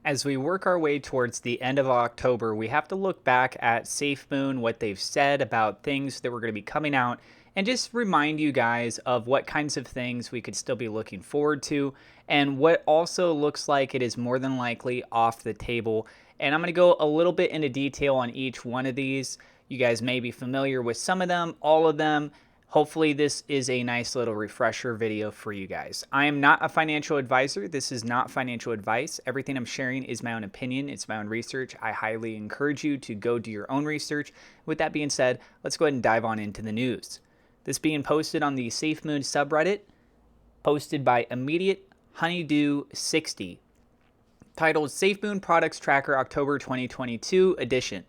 As we work our way towards the end of October, we have to look back at SafeMoon, what they've said about things that were going to be coming out, and just remind you guys of what kinds of things we could still be looking forward to, and what also looks like it is more than likely off the table. And I'm going to go a little bit into detail on each one of these. You guys may be familiar with some of them, all of them. Hopefully this is a nice little refresher video for you guys. I am not a financial advisor. This is not financial advice. Everything I'm sharing is my own opinion. It's my own research. I highly encourage you to go do your own research. With that being said, let's go ahead and dive on into the news. This being posted on the SafeMoon subreddit, posted by Immediate Honeydew 60, titled SafeMoon Products Tracker October 2022 Edition.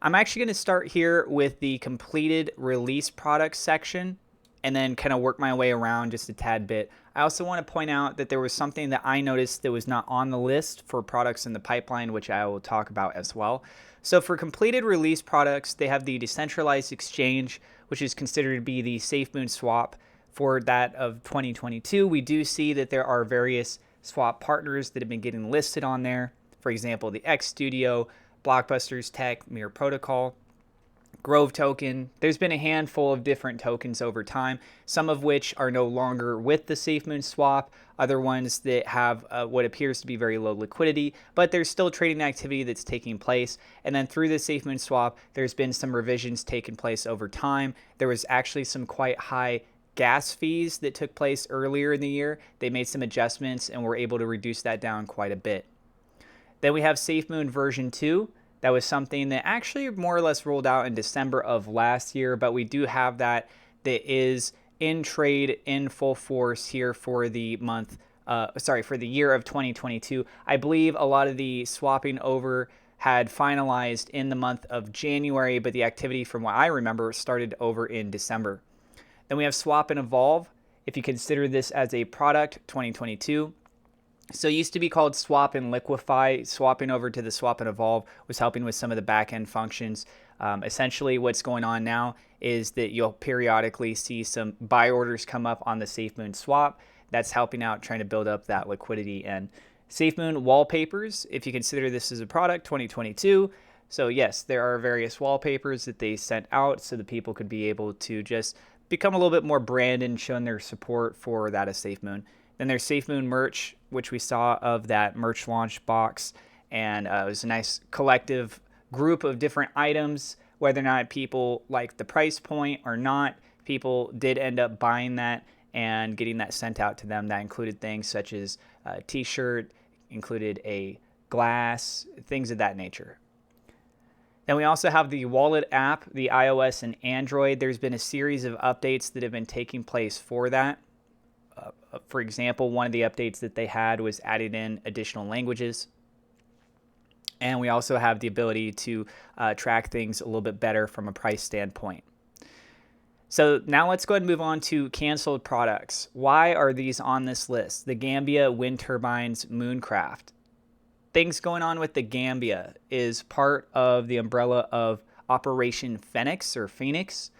I'm actually going to start here with the completed release products section and then kind of work my way around just a tad bit. I also want to point out that there was something that I noticed that was not on the list for products in the pipeline, which I will talk about as well. So for completed release products, they have the decentralized exchange, which is considered to be the SafeMoon swap for that of 2022. We do see that there are various swap partners that have been getting listed on there. For example, the X Studio, Blockbusters Tech, Mirror Protocol, Grove token. There's been a handful of different tokens over time, some of which are no longer with the SafeMoon swap, other ones that have what appears to be very low liquidity, but there's still trading activity that's taking place. And then through the SafeMoon swap, there's been some revisions taking place over time. There was actually some quite high gas fees that took place earlier in the year. They made some adjustments and were able to reduce that down quite a bit. Then we have SafeMoon version 2. That was something that actually more or less rolled out in December of last year, but we do have that is in trade in full force here for the for the year of 2022. I believe a lot of the swapping over had finalized in the month of January, but the activity from what I remember started over in December. Then we have Swap and Evolve. If you consider this as a product, 2022. So it used to be called Swap and Liquefy. Swapping over to the Swap and Evolve was helping with some of the back-end functions. Essentially, what's going on now is that you'll periodically see some buy orders come up on the SafeMoon swap. That's helping out, trying to build up that liquidity. And SafeMoon wallpapers, if you consider this as a product, 2022. So yes, there are various wallpapers that they sent out so that people could be able to just become a little bit more branded and showing their support for that as SafeMoon. Then there's SafeMoon merch, which we saw of that merch launch box. And it was a nice collective group of different items. Whether or not people like the price point or not, people did end up buying that and getting that sent out to them. That included things such as a t-shirt, included a glass, things of that nature. Then we also have the wallet app, the iOS and Android. There's been a series of updates that have been taking place for that. For example, one of the updates that they had was added in additional languages. And we also have the ability to track things a little bit better from a price standpoint. So now let's go ahead and move on to canceled products. Why are these on this list? The Gambia, Wind Turbines, Mooncraft. Things going on with the Gambia is part of the umbrella of Operation Phoenix.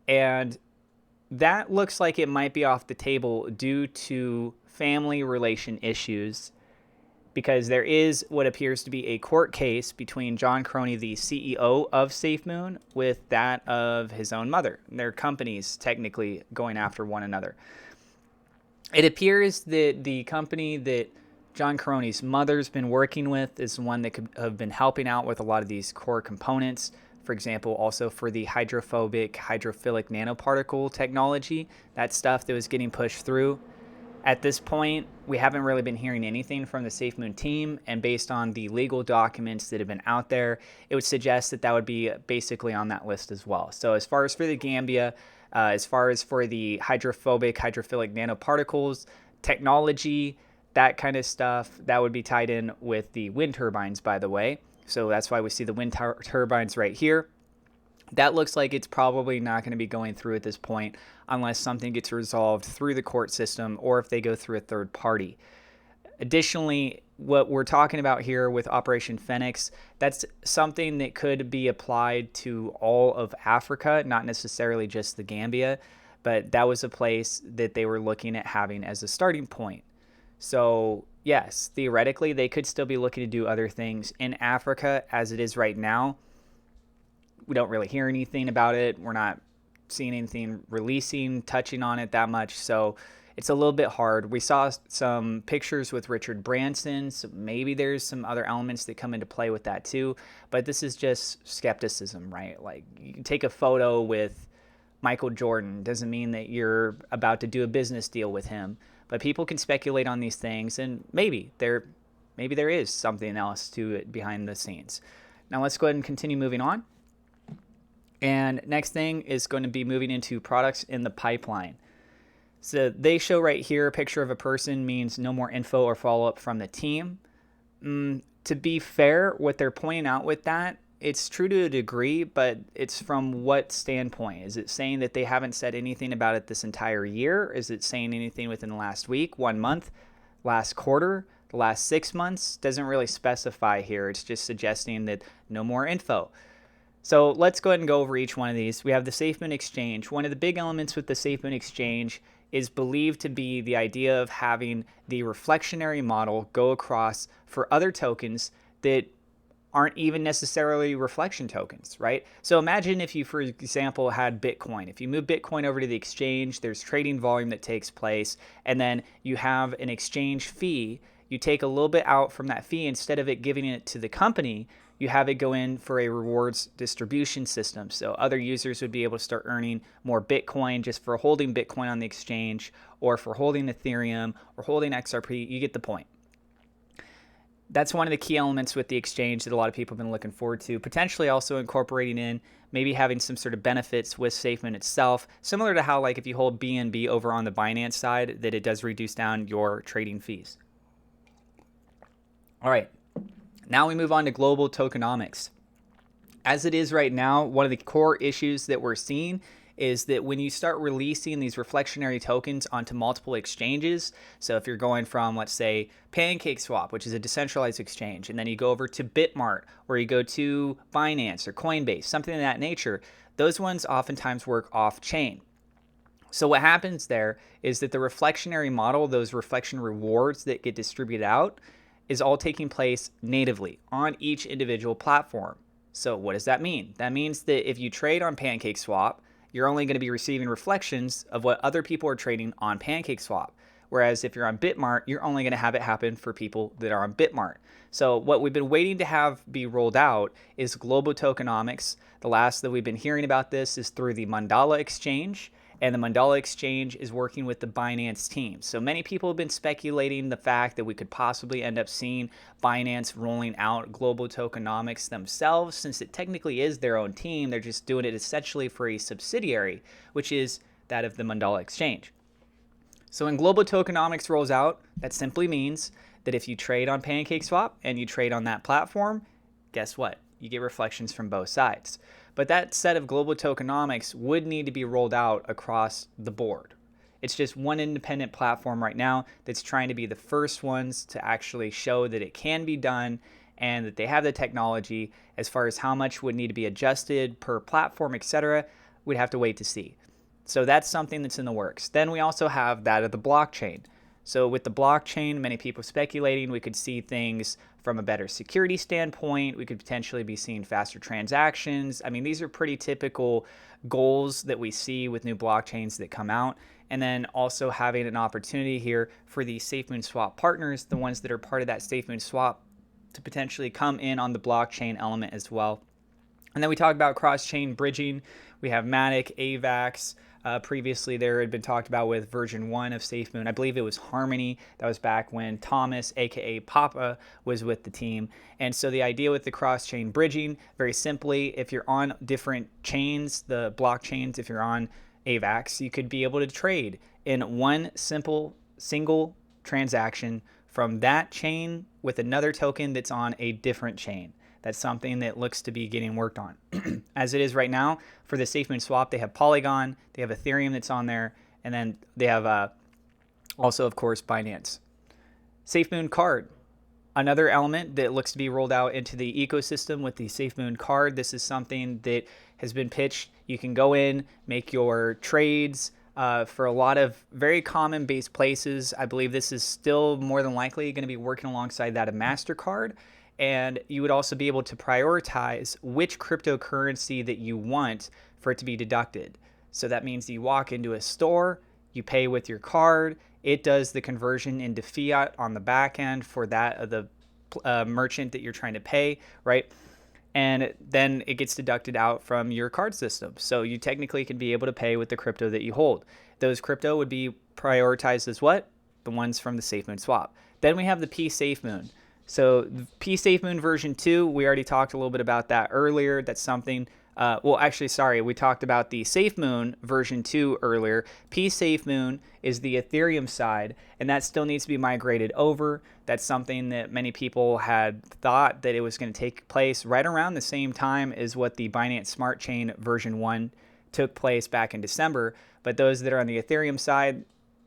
And that looks like it might be off the table due to family relation issues, because there is what appears to be a court case between John Crony, the CEO of SafeMoon, with that of his own mother. Their companies technically going after one another. It appears that the company that John Crony's mother's been working with is one that could have been helping out with a lot of these core components. For example, also for the hydrophilic nanoparticle technology, that stuff that was getting pushed through. At this point, we haven't really been hearing anything from the SafeMoon team, and based on the legal documents that have been out there, it would suggest that that would be basically on that list as well. So as far as for the Gambia, as far as for the hydrophilic nanoparticles technology, that kind of stuff, that would be tied in with the wind turbines, by the way. So that's why we see the wind turbines right here. That looks like it's probably not going to be going through at this point unless something gets resolved through the court system or if they go through a third party. Additionally, what we're talking about here with Operation Phoenix, that's something that could be applied to all of Africa, not necessarily just the Gambia, but that was a place that they were looking at having as a starting point. So yes, theoretically, they could still be looking to do other things in Africa as it is right now. We don't really hear anything about it. We're not seeing anything releasing, touching on it that much. So it's a little bit hard. We saw some pictures with Richard Branson. So maybe there's some other elements that come into play with that too. But this is just skepticism, right? Like, you can take a photo with Michael Jordan. Doesn't mean that you're about to do a business deal with him. But people can speculate on these things, and maybe there is something else to it behind the scenes. Now let's go ahead and continue moving on. And next thing is going to be moving into products in the pipeline. So they show right here a picture of a person means no more info or follow-up from the team. To be fair, what they're pointing out with that, it's true to a degree, but it's from what standpoint? Is it saying that they haven't said anything about it this entire year? Is it saying anything within the last week, 1 month, last quarter, the last 6 months? Doesn't really specify here. It's just suggesting that no more info. So let's go ahead and go over each one of these. We have the SafeMoon exchange. One of the big elements with the SafeMoon exchange is believed to be the idea of having the reflectionary model go across for other tokens that aren't even necessarily reflection tokens, right? So imagine if you, for example, had Bitcoin. If you move Bitcoin over to the exchange, there's trading volume that takes place, and then you have an exchange fee. You take a little bit out from that fee. Instead of it giving it to the company, you have it go in for a rewards distribution system. So other users would be able to start earning more Bitcoin just for holding Bitcoin on the exchange, or for holding Ethereum or holding XRP. You get the point. That's one of the key elements with the exchange that a lot of people have been looking forward to, potentially also incorporating in maybe having some sort of benefits with SafeMoon itself, similar to how, like, if you hold BNB over on the Binance side, that it does reduce down your trading fees. All right, now we move on to global tokenomics. As it is right now, one of the core issues that we're seeing is that when you start releasing these reflectionary tokens onto multiple exchanges, so if you're going from, let's say, PancakeSwap, which is a decentralized exchange, and then you go over to Bitmart, or you go to Binance or Coinbase, something of that nature, those ones oftentimes work off-chain. So what happens there is that the reflectionary model, those reflection rewards that get distributed out, is all taking place natively on each individual platform. So what does that mean? That means that if you trade on PancakeSwap, you're only going to be receiving reflections of what other people are trading on PancakeSwap. Whereas if you're on Bitmart, you're only going to have it happen for people that are on Bitmart. So what we've been waiting to have be rolled out is global tokenomics. The last that we've been hearing about this is through the Mandala exchange, and the Mandala exchange is working with the Binance team. So many people have been speculating the fact that we could possibly end up seeing Binance rolling out global tokenomics themselves, since it technically is their own team. They're just doing it essentially for a subsidiary, which is that of the Mandala exchange. So when global tokenomics rolls out, that simply means that if you trade on PancakeSwap and you trade on that platform, guess what? You get reflections from both sides. But that set of global tokenomics would need to be rolled out across the board. It's just one independent platform right now that's trying to be the first ones to actually show that it can be done and that they have the technology. As far as how much would need to be adjusted per platform, etc., we'd have to wait to see. So that's something that's in the works. Then we also have that of the blockchain. So with the blockchain, many people speculating we could see things from a better security standpoint. We could potentially be seeing faster transactions. I mean, these are pretty typical goals that we see with new blockchains that come out. And then also having an opportunity here for the SafeMoon swap partners, the ones that are part of that SafeMoon swap, to potentially come in on the blockchain element as well. And then we talk about cross-chain bridging. We have Matic, AVAX. Previously, there had been talked about with version 1 of SafeMoon. I believe it was Harmony. That was back when Thomas, aka Papa, was with the team. And so the idea with the cross-chain bridging, very simply, if you're on different chains, the blockchains, if you're on AVAX, you could be able to trade in one single transaction from that chain with another token that's on a different chain. That's something that looks to be getting worked on. As it is right now, for the SafeMoon swap, they have Polygon, they have Ethereum that's on there, and then they have also, of course, Binance. SafeMoon card, another element that looks to be rolled out into the ecosystem with the SafeMoon card. This is something that has been pitched. You can go in, make your trades, For a lot of very common based places, I believe this is still more than likely going to be working alongside that of MasterCard. And you would also be able to prioritize which cryptocurrency that you want for it to be deducted. So that means you walk into a store, you pay with your card, it does the conversion into fiat on the back end for that of the merchant that you're trying to pay, right? And then it gets deducted out from your card system. So you technically can be able to pay with the crypto that you hold. Those crypto would be prioritized as what? The ones from the SafeMoon swap. Then we have the P SafeMoon. So the P SafeMoon version 2, we already talked a little bit about that earlier. That's something, we talked about the SafeMoon version 2 earlier. P SafeMoon is the Ethereum side, and that still needs to be migrated over. That's something that many people had thought that it was going to take place right around the same time as what the Binance Smart Chain version 1 took place back in December. But those that are on the Ethereum side,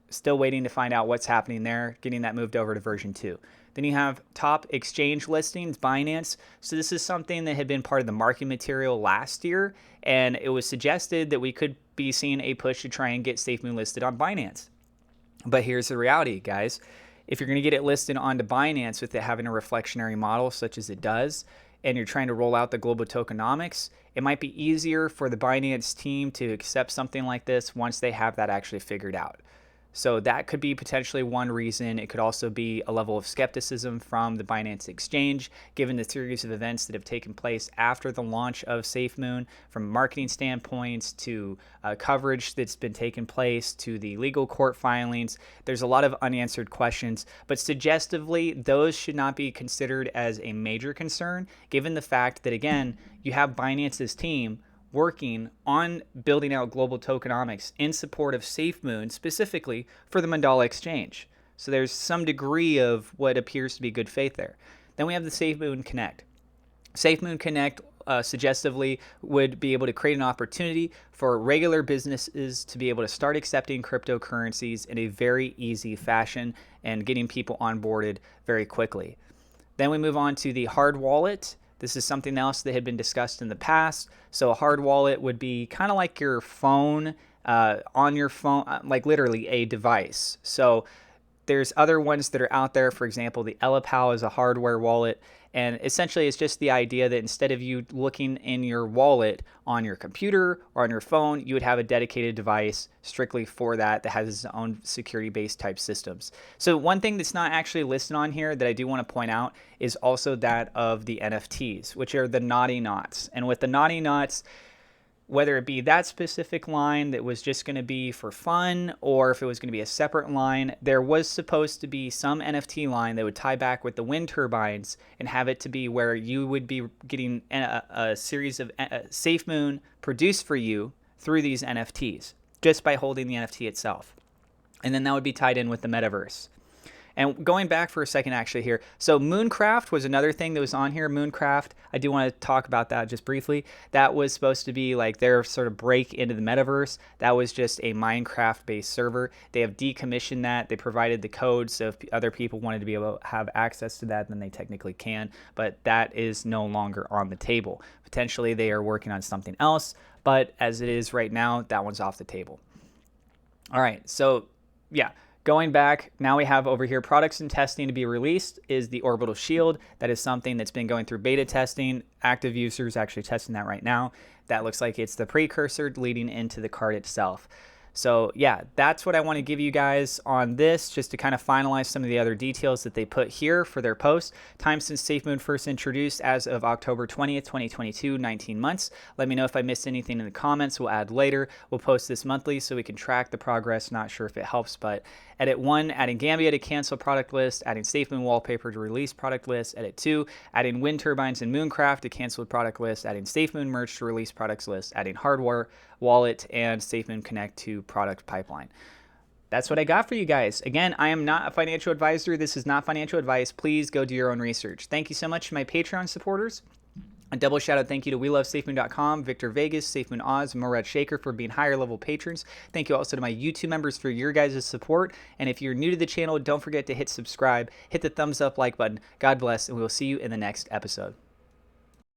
still waiting to find out what's happening there, getting that moved over to version 2. Then you have top exchange listings, Binance. So this is something that had been part of the marketing material last year, and it was suggested that we could be seeing a push to try and get SafeMoon listed on Binance. But here's the reality, guys. If you're going to get it listed onto Binance with it having a reflectionary model such as it does, and you're trying to roll out the global tokenomics, it might be easier for the Binance team to accept something like this once they have that actually figured out. So that could be potentially one reason. It could also be a level of skepticism from the Binance exchange, given the series of events that have taken place after the launch of SafeMoon, from marketing standpoints to coverage that's been taking place to the legal court filings. There's a lot of unanswered questions, but suggestively, those should not be considered as a major concern, given the fact that, again, you have Binance's team working on building out global tokenomics in support of SafeMoon, specifically for the Mandala exchange. So there's some degree of what appears to be good faith there. Then we have the SafeMoon Connect. SafeMoon Connect suggestively would be able to create an opportunity for regular businesses to be able to start accepting cryptocurrencies in a very easy fashion and getting people onboarded very quickly. Then we move on to the hard wallet. This is something else that had been discussed in the past. So a hard wallet would be kind of like your phone, on your phone, like literally a device. So there's other ones that are out there. For example, the Elapal is a hardware wallet. And essentially, it's just the idea that instead of you looking in your wallet on your computer or on your phone, you would have a dedicated device strictly for that has its own security-based type systems. So one thing that's not actually listed on here that I do want to point out is also that of the NFTs, which are the naughty knots. And with the naughty knots, whether it be that specific line that was just going to be for fun or if it was going to be a separate line, there was supposed to be some NFT line that would tie back with the wind turbines and have it to be where you would be getting a series of SafeMoon produced for you through these NFTs just by holding the NFT itself. And then that would be tied in with the metaverse. And going back for a second actually here, so Mooncraft was another thing that was on here. Mooncraft, I do want to talk about that just briefly. That was supposed to be like their sort of break into the metaverse. That was just a Minecraft-based server. They have decommissioned that. They provided the code, so if other people wanted to be able to have access to that, then they technically can. But that is no longer on the table. Potentially they are working on something else, but as it is right now, that one's off the table. All right, so yeah. Going back, now we have over here products and testing to be released is the Orbital Shield. That is something that's been going through beta testing. Active users actually testing that right now. That looks like it's the precursor leading into the card itself. So yeah, that's what I want to give you guys on this, just to kind of finalize some of the other details that they put here for their post. Time since SafeMoon first introduced as of October 20th, 2022, 19 months. Let me know if I missed anything in the comments. We'll add later. We'll post this monthly so we can track the progress. Not sure if it helps, but edit 1, adding Gambia to cancel product list, adding SafeMoon wallpaper to release product list. Edit 2, adding wind turbines and Mooncraft to canceled product list, adding SafeMoon merch to release products list, adding hardware, wallet, and SafeMoon Connect to product pipeline. That's what I got for you guys. Again, I am not a financial advisor. This is not financial advice. Please go do your own research. Thank you so much to my Patreon supporters. A double shout out thank you to WeLoveSafeMoon.com, Victor Vegas, SafeMoon Oz, Morad Shaker for being higher level patrons. Thank you also to my YouTube members for your guys' support. And if you're new to the channel, don't forget to hit subscribe, hit the thumbs up like button. God bless, and we will see you in the next episode.